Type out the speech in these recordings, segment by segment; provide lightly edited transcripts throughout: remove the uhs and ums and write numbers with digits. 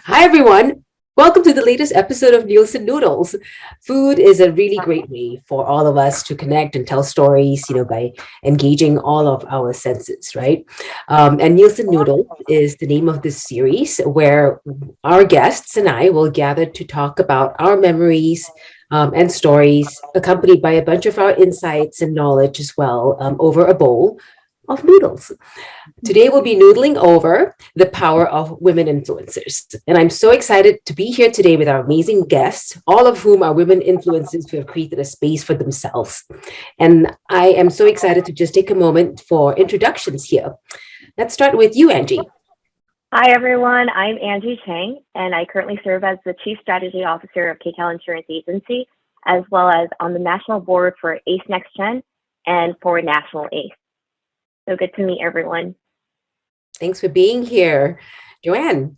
Hi, everyone. Welcome to the latest episode of Nielsen Noodles. Food is a really great way for all of us to connect and tell stories, by engaging all of our senses, right? And Nielsen Noodles is the name of this series where our guests and I will gather to talk about our memories and stories, accompanied by a bunch of our insights and knowledge as well, over a bowl of noodles. Today we'll be noodling over the power of women influencers. And I'm so excited to be here today with our amazing guests, all of whom are women influencers who have created a space for themselves. And I am so excited to just take a moment for introductions here. Let's start with you, Angie. Hi, everyone. I'm Angie Chang, and I currently serve as the Chief Strategy Officer of KCAL Insurance Agency, as well as on the National Board for ACE Next Gen and for National ACE. So good to meet everyone. Thanks for being here. Joanne.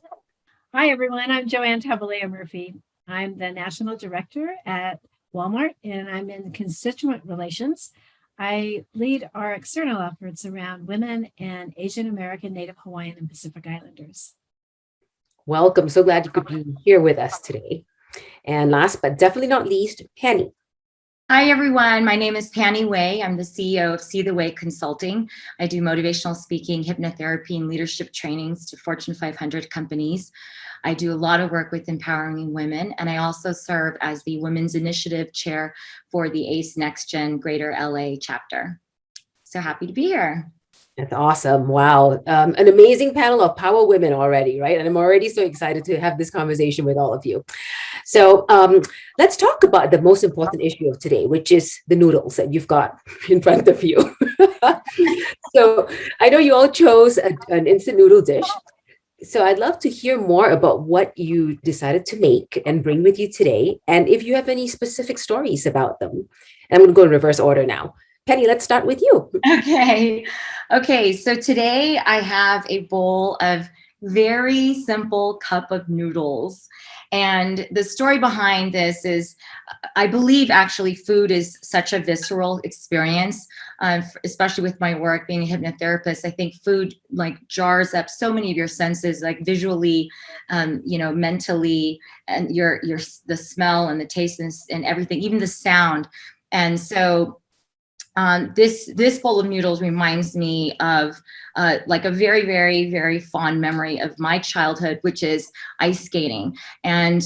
Hi, everyone. I'm Joanne Tabellija-Murphy. I'm the National Director at Walmart, and I'm in constituent relations. I lead our external efforts around women and Asian American, Native Hawaiian, and Pacific Islanders. Welcome. So glad you could be here with us today. And last but definitely not least, Panney. Hi, everyone. My name is Panney Wei. I'm the CEO of See the Way Consulting. I do motivational speaking, hypnotherapy, and leadership trainings to Fortune 500 companies. I do a lot of work with empowering women, and I also serve as the Women's Initiative Chair for the ACE Next Gen Greater LA chapter. So happy to be here. That's awesome. Wow. An amazing panel of power women already, right? And I'm already so excited to have this conversation with all of you. So let's talk about the most important issue of today, which is the noodles that you've got in front of you. So I know you all chose an instant noodle dish. So I'd love to hear more about what you decided to make and bring with you today. And if you have any specific stories about them. And I'm going to go in reverse order now. Panney, let's start with you. Okay. So today I have a bowl of very simple cup of noodles. And the story behind this is, I believe actually food is such a visceral experience, especially with my work being a hypnotherapist. I think food like jars up so many of your senses, like visually, mentally, and the smell and the taste and everything, even the sound. And so this bowl of noodles reminds me of like a very, very, very fond memory of my childhood, which is ice skating. And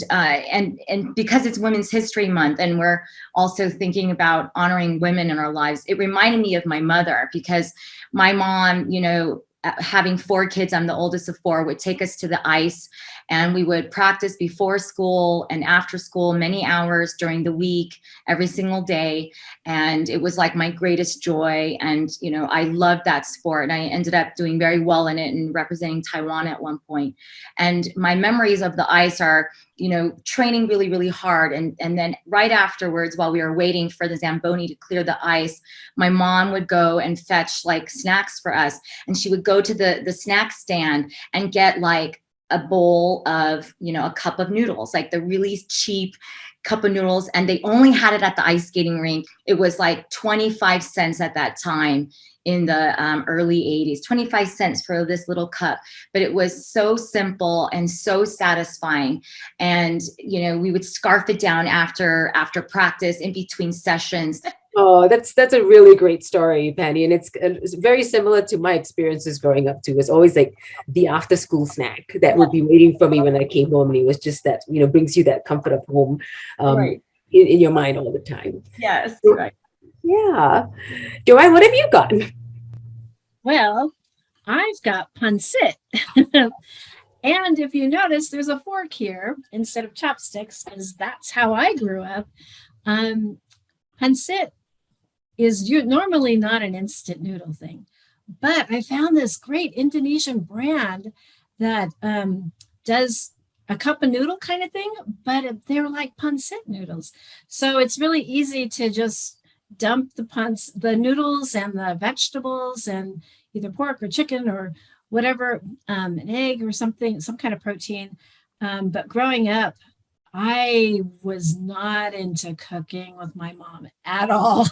because it's Women's History Month and we're also thinking about honoring women in our lives, it reminded me of my mother, because my mom, having 4 kids, I'm the oldest of 4, would take us to the ice, and we would practice before school and after school, many hours during the week, every single day. And it was like my greatest joy. And, I loved that sport, and I ended up doing very well in it and representing Taiwan at one point. And my memories of the ice are, training really, really hard. And then right afterwards, while we were waiting for the Zamboni to clear the ice, my mom would go and fetch like snacks for us. And she would go to the snack stand and get like a bowl of, a cup of noodles, like the really cheap cup of noodles. And they only had it at the ice skating rink. It was like 25 cents at that time in the early 80s, 25 cents for this little cup. But it was so simple and so satisfying. And, we would scarf it down after practice, in between sessions. Oh, that's a really great story, Panney. And it's very similar to my experiences growing up too. It's always like the after school snack that would be waiting for me when I came home. And it was just that, brings you that comfort of home Right. in your mind all the time. Yes, So, right. yeah. Joanne, what have you got? Well, I've got pancit. And if you notice, there's a fork here instead of chopsticks, because that's how I grew up. Pancit is normally not an instant noodle thing, but I found this great Indonesian brand that does a cup of noodle kind of thing, but they're like pancit noodles. So it's really easy to just dump the noodles and the vegetables and either pork or chicken or whatever, an egg or something, some kind of protein. But growing up, I was not into cooking with my mom at all.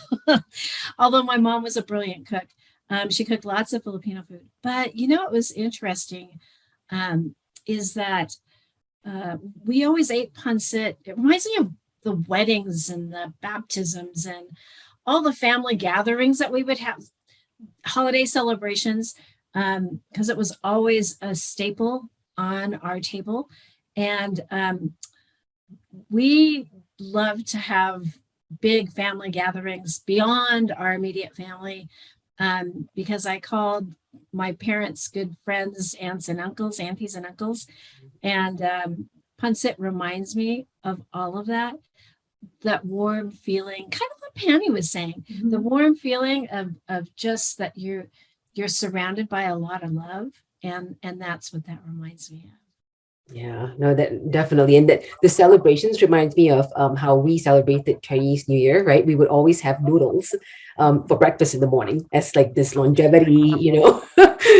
Although my mom was a brilliant cook. She cooked lots of Filipino food. But what was interesting is that we always ate pancit. It reminds me of the weddings and the baptisms and all the family gatherings that we would have, holiday celebrations, because it was always a staple on our table. And we love to have big family gatherings beyond our immediate family, because I called my parents good friends, aunts and uncles, aunties and uncles. And pancit reminds me of all of that, that warm feeling, kind of what Panney was saying, the warm feeling of just that you're surrounded by a lot of love. And that's what that reminds me of. Yeah, no, that definitely. And that the celebrations reminds me of how we celebrated Chinese New Year, right? We would always have noodles for breakfast in the morning as like this longevity,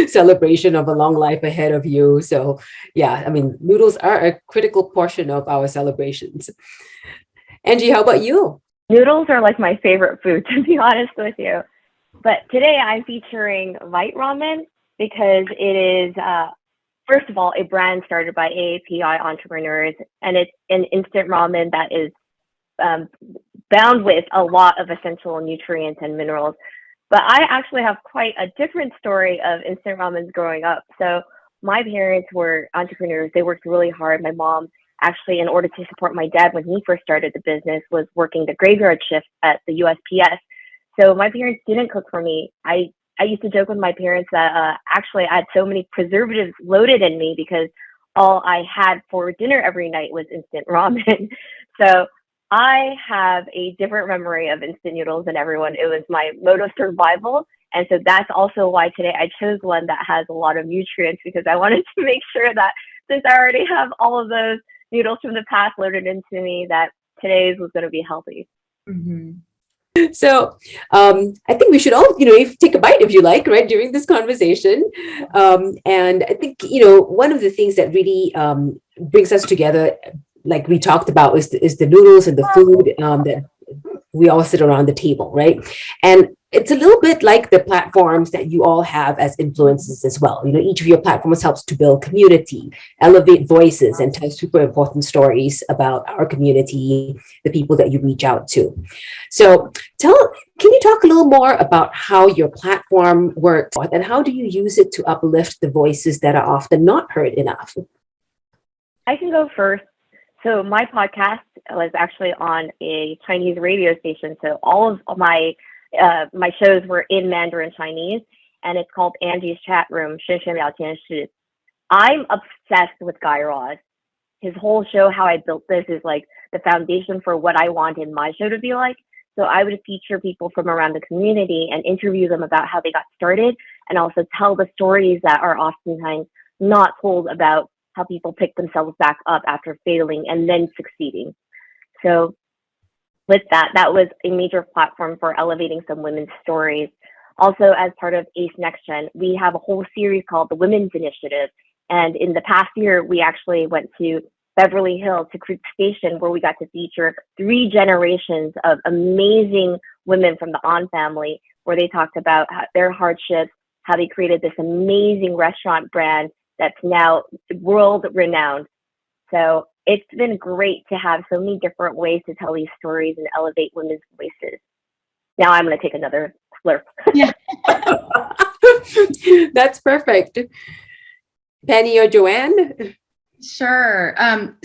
celebration of a long life ahead of you. So yeah, I mean, noodles are a critical portion of our celebrations. Angie, how about you? Noodles are like my favorite food, to be honest with you. But today I'm featuring white ramen because it is, first of all, a brand started by AAPI entrepreneurs, and it's an instant ramen that is bound with a lot of essential nutrients and minerals. But I actually have quite a different story of instant ramens growing up. So my parents were entrepreneurs. They worked really hard. My mom, actually, in order to support my dad when he first started the business, was working the graveyard shift at the USPS. So my parents didn't cook for me. I used to joke with my parents that actually I had so many preservatives loaded in me because all I had for dinner every night was instant ramen. So I have a different memory of instant noodles than everyone. It was my mode of survival. And so that's also why today I chose one that has a lot of nutrients, because I wanted to make sure that since I already have all of those noodles from the past loaded into me, that today's was going to be healthy. Mm-hmm. So I think we should all, take a bite if you like, right, during this conversation. And I think, one of the things that really brings us together, like we talked about, is the noodles and the food that we all sit around the table, right? And it's a little bit like the platforms that you all have as influencers as well. Each of your platforms helps to build community, elevate voices, and tell super important stories about our community, the people that you reach out to. So can you talk a little more about how your platform works and how do you use it to uplift the voices that are often not heard enough? I can go first. So my podcast was actually on a Chinese radio station. So all of my shows were in Mandarin Chinese, and it's called Angie's Chat Room. 深深聊天室. I'm obsessed with Guy Raz. His whole show, how I built this, is like the foundation for what I wanted my show to be like. So I would feature people from around the community and interview them about how they got started, and also tell the stories that are oftentimes not told about how people pick themselves back up after failing and then succeeding. So with that was a major platform for elevating some women's stories. Also, as part of ACE Next Gen, we have a whole series called the Women's Initiative. And in the past year, we actually went to Beverly Hills, to Creek Station, where we got to feature 3 generations of amazing women from the On family, where they talked about their hardships, how they created this amazing restaurant brand that's now world renowned. So it's been great to have so many different ways to tell these stories and elevate women's voices. Now I'm going to take another slurp. Yeah. That's perfect. Panney or Joanne? Sure.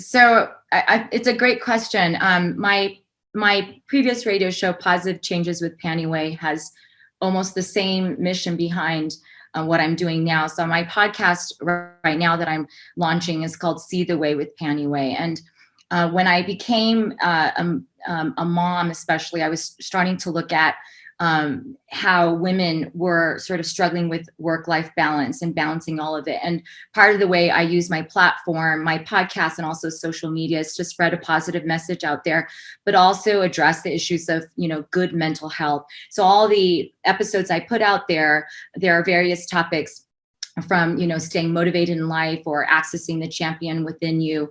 So it's a great question. My previous radio show, Positive Changes with Panney Wei, has almost the same mission behind what I'm doing now. So my podcast right now that I'm launching is called See the Way with Panney Wei. And when I became a mom, especially, I was starting to look at how women were sort of struggling with work-life balance and balancing all of it. And part of the way I use my platform, my podcast, and also social media is to spread a positive message out there, but also address the issues of, good mental health. So all the episodes I put out there are various topics from, staying motivated in life or accessing the champion within you,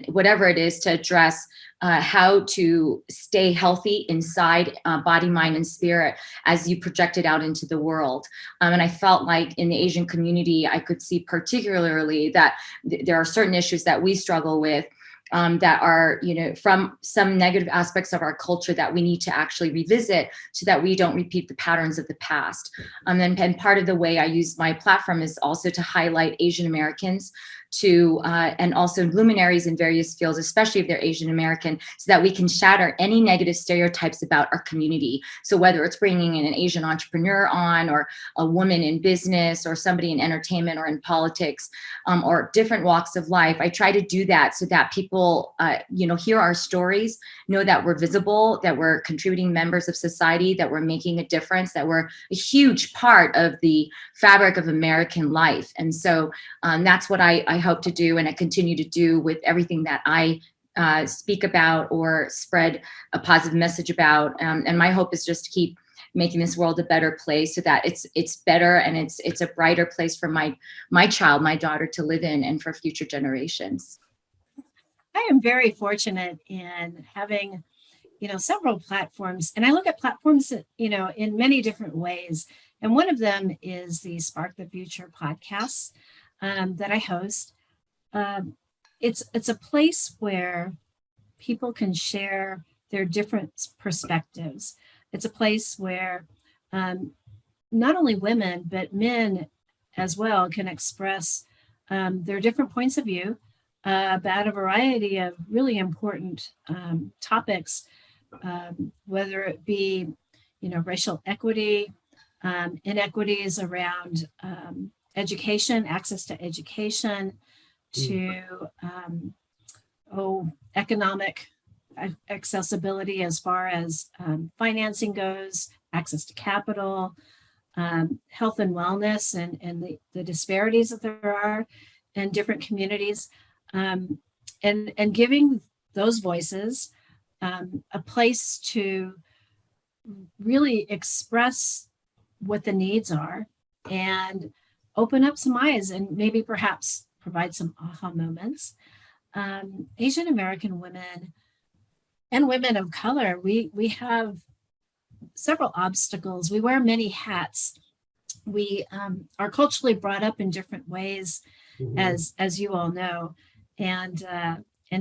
whatever it is, to address how to stay healthy inside, body, mind, and spirit as you project it out into the world. And I felt like in the Asian community, I could see particularly that there are certain issues that we struggle with, that are, from some negative aspects of our culture that we need to actually revisit so that we don't repeat the patterns of the past. And part of the way I use my platform is also to highlight Asian Americans and also luminaries in various fields, especially if they're Asian American, so that we can shatter any negative stereotypes about our community. So whether it's bringing in an Asian entrepreneur on, or a woman in business, or somebody in entertainment or in politics, or different walks of life, I try to do that so that people, hear our stories, know that we're visible, that we're contributing members of society, that we're making a difference, that we're a huge part of the fabric of American life. And so that's what I hope to do, and I continue to do with everything that I speak about or spread a positive message about. And my hope is just to keep making this world a better place, so that it's better and it's a brighter place for my child, my daughter, to live in, and for future generations. I am very fortunate in having, several platforms, and I look at platforms, in many different ways. And one of them is the Spark the Future podcast that I host. It's a place where people can share their different perspectives. It's a place where not only women, but men as well can express their different points of view about a variety of really important topics, whether it be, racial equity, inequities around education, access to education, to economic accessibility as far as financing goes, access to capital, health and wellness, and the disparities that there are in different communities, and giving those voices a place to really express what the needs are and open up some eyes and maybe perhaps provide some aha moments. Asian American women and women of color, we have several obstacles. We wear many hats. We are culturally brought up in different ways, as you all know, and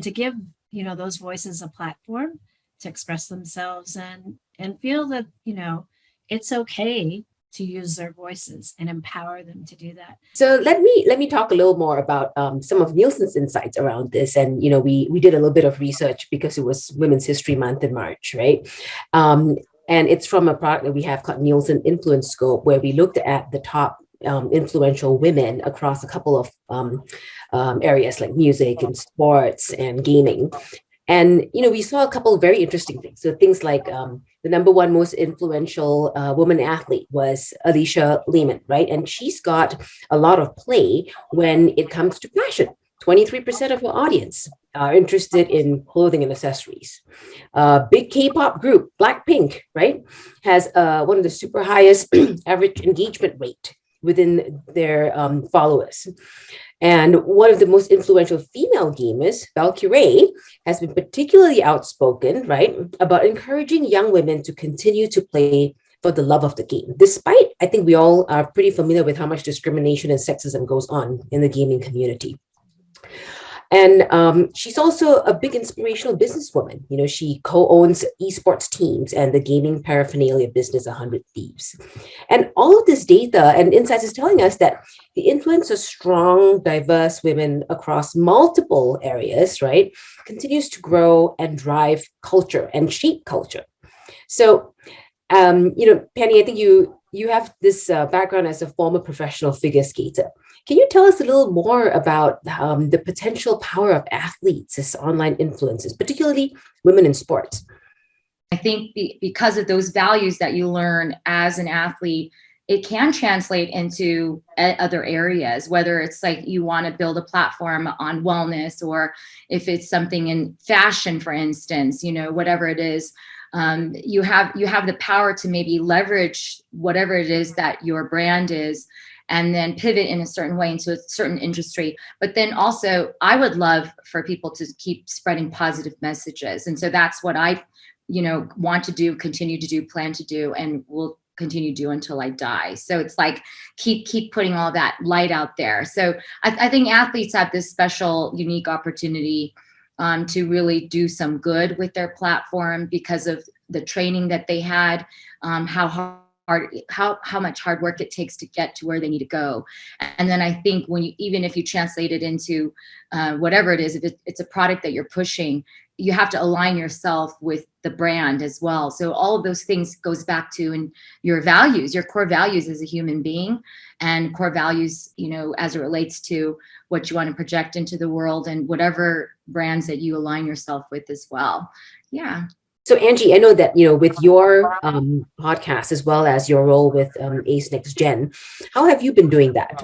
to give those voices a platform to express themselves and feel that it's okay to use their voices and empower them to do that. So let me talk a little more about some of Nielsen's insights around this. And we did a little bit of research because it was Women's History Month in March, right? And it's from a product that we have called Nielsen Influence Scope, where we looked at the top influential women across a couple of areas like music and sports and gaming. And, we saw a couple of very interesting things. So things like the number one most influential woman athlete was Alicia Lehman, right? And she's got a lot of play when it comes to fashion. 23% of her audience are interested in clothing and accessories. Big K-pop group, Blackpink, right, has one of the super highest average engagement rate within their followers. And one of the most influential female gamers, Valkyrie, has been particularly outspoken, right, about encouraging young women to continue to play for the love of the game, despite, I think we all are pretty familiar with how much discrimination and sexism goes on in the gaming community. And she's also a big inspirational businesswoman. She co-owns esports teams and the gaming paraphernalia business 100 Thieves. And all of this data and insights is telling us that the influence of strong, diverse women across multiple areas, right, continues to grow and drive culture and shape culture. So, Panney, I think you have this background as a former professional figure skater. Can you tell us a little more about the potential power of athletes as online influencers, particularly women in sports? I think because of those values that you learn as an athlete, it can translate into other areas, whether it's like you want to build a platform on wellness, or if it's something in fashion, for instance, whatever it is. You have the power to maybe leverage whatever it is that your brand is, and then pivot in a certain way into a certain industry. But then also, I would love for people to keep spreading positive messages. And so that's what I, want to do, continue to do, plan to do, and will continue to do until I die. So it's like, keep putting all that light out there. So I think athletes have this special, unique opportunity to really do some good with their platform because of the training that they had, how much hard work it takes to get to where they need to go. And then I think even if you translate it into whatever it is, if it's a product that you're pushing, you have to align yourself with the brand as well. So all of those things goes back to your values, your core values as a human being, and core values, as it relates to what you want to project into the world, and whatever brands that you align yourself with as well. Yeah. So Angie, I know that, with your podcast, as well as your role with ACE Next Gen, how have you been doing that?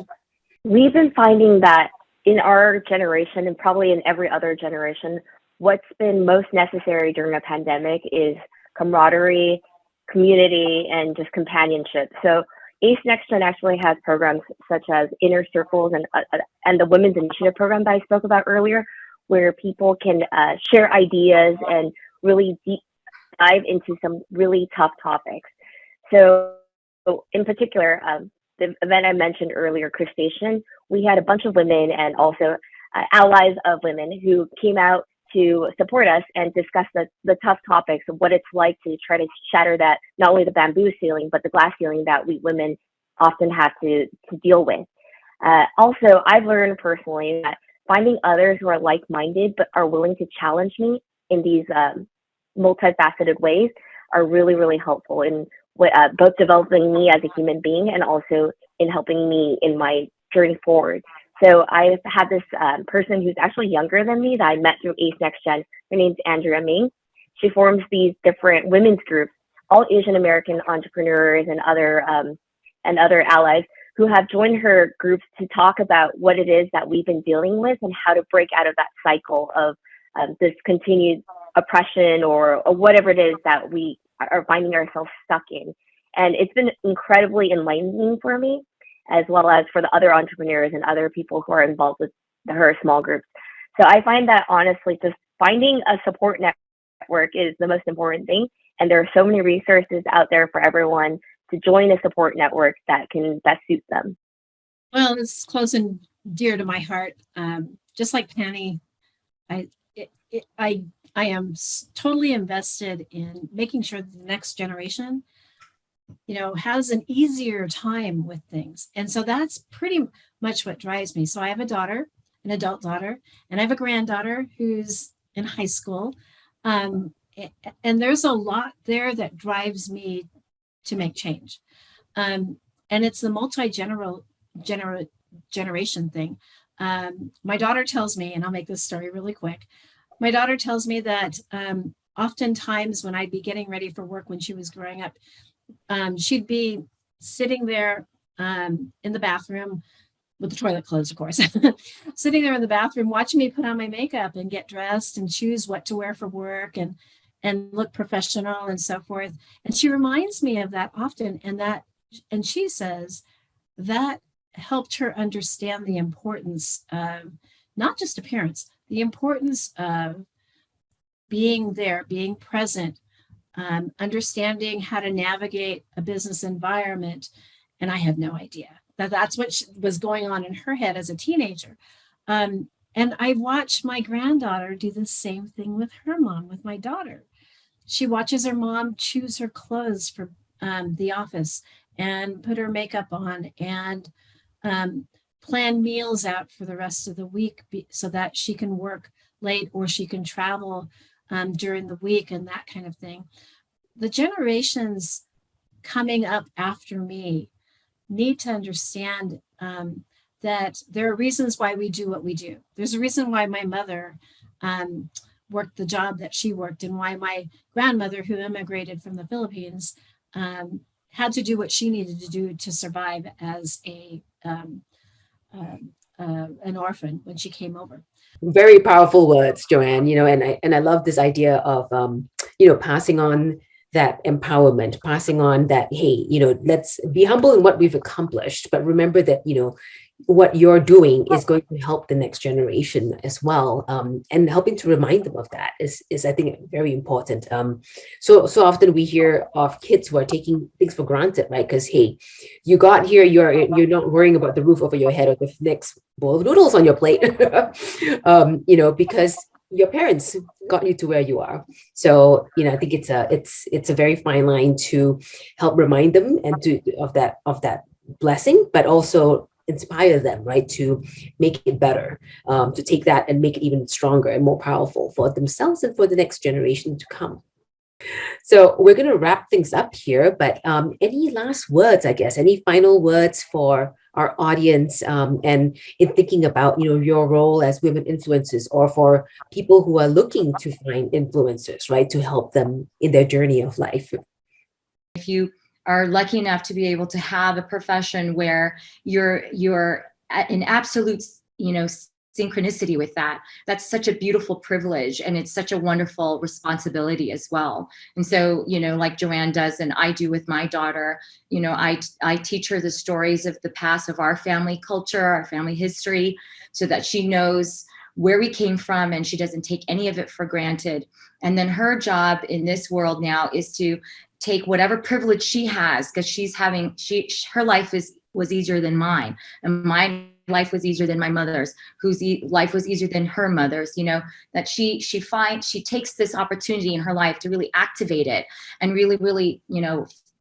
We've been finding that in our generation, and probably in every other generation, what's been most necessary during a pandemic is camaraderie, community, and just companionship. So ACE Next Gen actually has programs such as Inner Circles and the Women's Initiative program that I spoke about earlier, where people can share ideas and really deep dive into some really tough topics. So in particular, the event I mentioned earlier, Crustacean, we had a bunch of women and also allies of women who came out to support us and discuss the tough topics of what it's like to try to shatter that, not only the bamboo ceiling, but the glass ceiling that we women often have to deal with. Also, I've learned personally that finding others who are like-minded but are willing to challenge me in these multifaceted ways are really, really helpful in both developing me as a human being and also in helping me in my journey forward. So I've had this person who's actually younger than me that I met through ACE Next Gen. Her name's Andrea Ming. She forms these different women's groups, all Asian American entrepreneurs and other allies who have joined her groups to talk about what it is that we've been dealing with and how to break out of that cycle of this continued oppression or whatever it is that we are finding ourselves stuck in. And it's been incredibly enlightening for me, as well as for the other entrepreneurs and other people who are involved with her small groups. So I find that honestly, just finding a support network is the most important thing. And there are so many resources out there for everyone to join a support network that can best suit them. Well, it's close and dear to my heart. Just like Panney, I am totally invested in making sure that the next generation, has an easier time with things. And so that's pretty much what drives me. So I have a daughter, an adult daughter, and I have a granddaughter who's in high school. And there's a lot there that drives me to make change. And it's the generation thing. My daughter tells me, and I'll make this story really quick. My daughter tells me that oftentimes when I'd be getting ready for work when she was growing up, she'd be sitting there in the bathroom with the toilet closed, of course, sitting there in the bathroom watching me put on my makeup and get dressed and choose what to wear for work and look professional and so forth. And she reminds me of that often. And she says that helped her understand the importance of not just appearance, the importance of being there, being present, understanding how to navigate a business environment. And I had no idea that's what was going on in her head as a teenager. And I watched my granddaughter do the same thing with her mom, with my daughter. She watches her mom choose her clothes for the office and put her makeup on and plan meals out for the rest of the week so that she can work late or she can travel during the week and that kind of thing. The generations coming up after me need to understand that there are reasons why we do what we do. There's a reason why my mother worked the job that she worked and why my grandmother, who immigrated from the Philippines, had to do what she needed to do to survive as an orphan when she came over. Very powerful words, Joanne, and I love this idea of, passing on that empowerment, passing on that, hey, let's be humble in what we've accomplished, but remember that, what you're doing is going to help the next generation as well. And helping to remind them of that is I think, very important. So often we hear of kids who are taking things for granted, right? Because, hey, you got here, you're not worrying about the roof over your head or the next bowl of noodles on your plate, because your parents got you to where you are. So, I think it's a very fine line to help remind them and of that blessing, but also inspire them, right, to make it better, to take that and make it even stronger and more powerful for themselves and for the next generation to come. So we're going to wrap things up here, but any last words, I guess, any final words for our audience, and in thinking about, your role as women influencers, or for people who are looking to find influencers, right, to help them in their journey of life? If you are lucky enough to be able to have a profession where you're in absolute, synchronicity with that, that's such a beautiful privilege, and it's such a wonderful responsibility as well. And so, like Joanne does and I do with my daughter, I teach her the stories of the past, of our family culture, our family history, so that she knows where we came from and she doesn't take any of it for granted. And then her job in this world now is to take whatever privilege she has, because her life was easier than mine, and my life was easier than my mother's, whose life was easier than her mother's, that she takes this opportunity in her life to really activate it and really, really,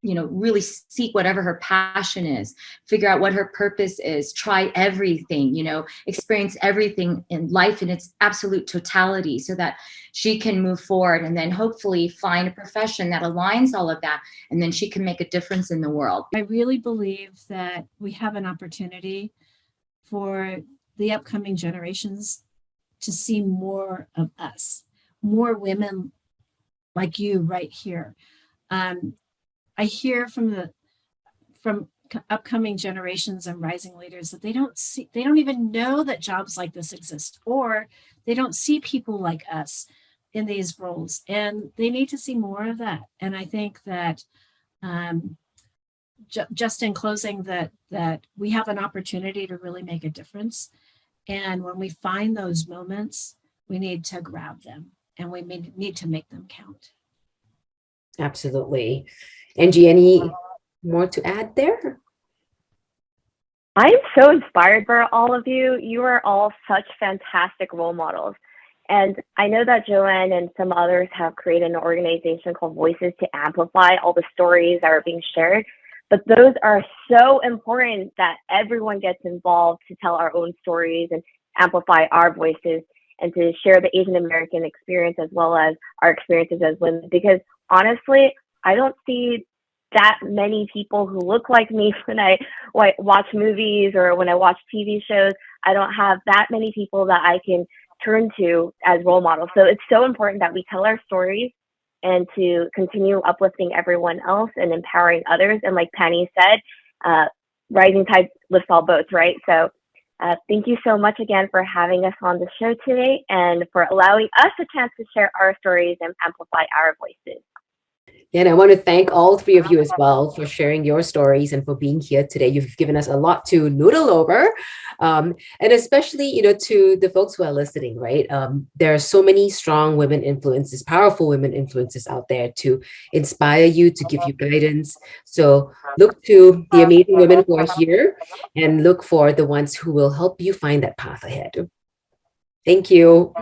really seek whatever her passion is, figure out what her purpose is, try everything, experience everything in life in its absolute totality, so that she can move forward and then hopefully find a profession that aligns all of that. And then she can make a difference in the world. I really believe that we have an opportunity for the upcoming generations to see more of us, more women like you right here. I hear from upcoming generations and rising leaders that they don't even know that jobs like this exist, or they don't see people like us in these roles, and they need to see more of that. And I think that just in closing, that we have an opportunity to really make a difference. And when we find those moments, we need to grab them, and we need to make them count. Absolutely. Angie, any more to add there? I'm so inspired by all of you. You are all such fantastic role models. And I know that Joanne and some others have created an organization called Voices to amplify all the stories that are being shared. But those are so important that everyone gets involved to tell our own stories and amplify our voices, and to share the Asian American experience as well as our experiences as women. Because honestly, I don't see that many people who look like me when I watch movies or when I watch TV shows. I don't have that many people that I can turn to as role models. So it's so important that we tell our stories and to continue uplifting everyone else and empowering others. And like Panney said, rising tide lifts all boats, right? So thank you so much again for having us on the show today, and for allowing us a chance to share our stories and amplify our voices. And I want to thank all three of you as well for sharing your stories and for being here today. You've given us a lot to noodle over, and especially, to the folks who are listening, right? There are so many strong women influences, powerful women influences out there to inspire you, to give you guidance. So look to the amazing women who are here, and look for the ones who will help you find that path ahead. Thank you.